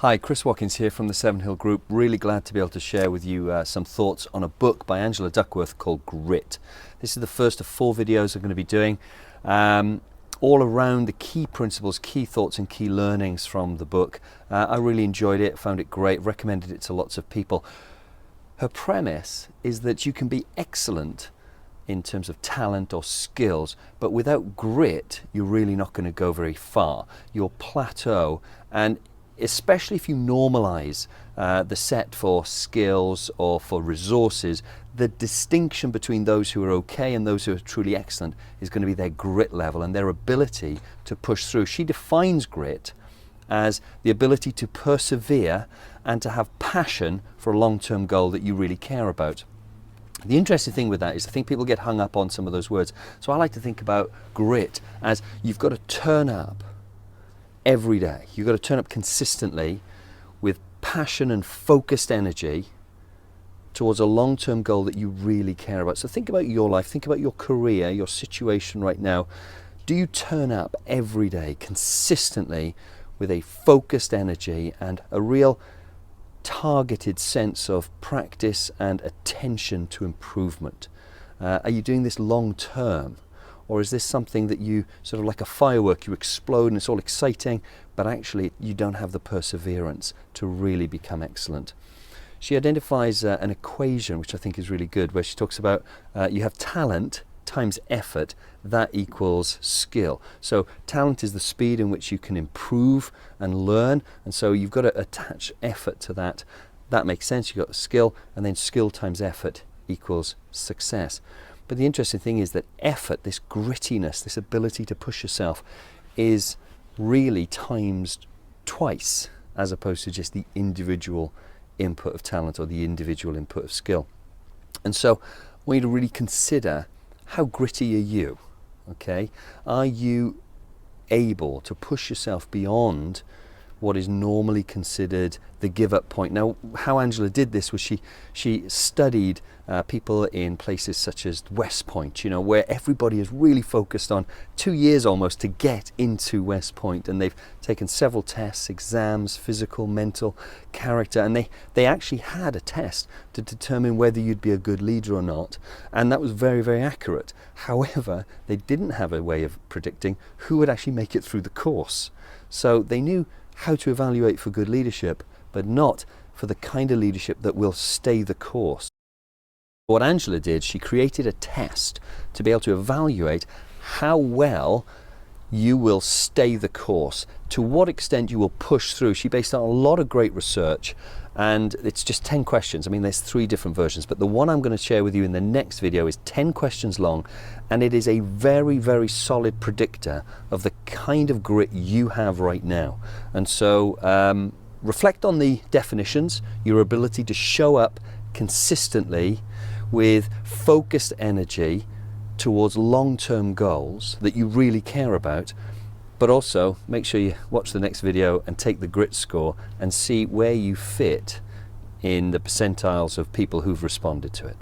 Hi, Chris Watkins here from the Seven Hill Group. Really glad to be able to share with you some thoughts on a book by Angela Duckworth called Grit. This is the first of 4 videos I'm going to be doing all around the key principles, key thoughts and key learnings from the book. I really enjoyed it, found it great, recommended it to lots of people. Her premise is that you can be excellent in terms of talent or skills, but without grit, you're really not going to go very far. You'll plateau, and especially if you normalize the set for skills or for resources, the distinction between those who are okay and those who are truly excellent is going to be their grit level and their ability to push through. She defines grit as the ability to persevere and to have passion for a long-term goal that you really care about. The interesting thing with that is I think people get hung up on some of those words. So I like to think about grit as you've got to turn up every day. You've got to turn up consistently with passion and focused energy towards a long-term goal that you really care about. So think about your life, think about your career, your situation right now. Do you turn up every day consistently with a focused energy and a real targeted sense of practice and attention to improvement? Are you doing this long-term? Or is this something that you sort of like a firework, you explode and it's all exciting, but actually you don't have the perseverance to really become excellent? She identifies an equation which I think is really good, where she talks about you have talent times effort, that equals skill. So talent is the speed in which you can improve and learn, and so you've got to attach effort to that. That makes sense. You've got the skill, and then skill times effort equals success. But the interesting thing is that effort, this grittiness, this ability to push yourself, is really times twice as opposed to just the individual input of talent or the individual input of skill. And so I want you to really consider, how gritty are you? Okay, are you able to push yourself beyond what is normally considered the give-up point? Now, how Angela did this was she studied people in places such as West Point, you know, where everybody is really focused on 2 years almost to get into West Point, and they've taken several tests, exams, physical, mental, character, and they actually had a test to determine whether you'd be a good leader or not, and that was very, very accurate. However, they didn't have a way of predicting who would actually make it through the course. So they knew how to evaluate for good leadership, but not for the kind of leadership that will stay the course. What Angela did, she created a test to be able to evaluate how well you will stay the course, to what extent you will push through. She based on a lot of great research, and it's just 10 questions. I mean, there's 3 different versions, but the one I'm going to share with you in the next video is 10 questions long, and it is a very, very solid predictor of the kind of grit you have right now. And so reflect on the definitions, your ability to show up consistently with focused energy towards long-term goals that you really care about, but also make sure you watch the next video and take the grit score and see where you fit in the percentiles of people who've responded to it.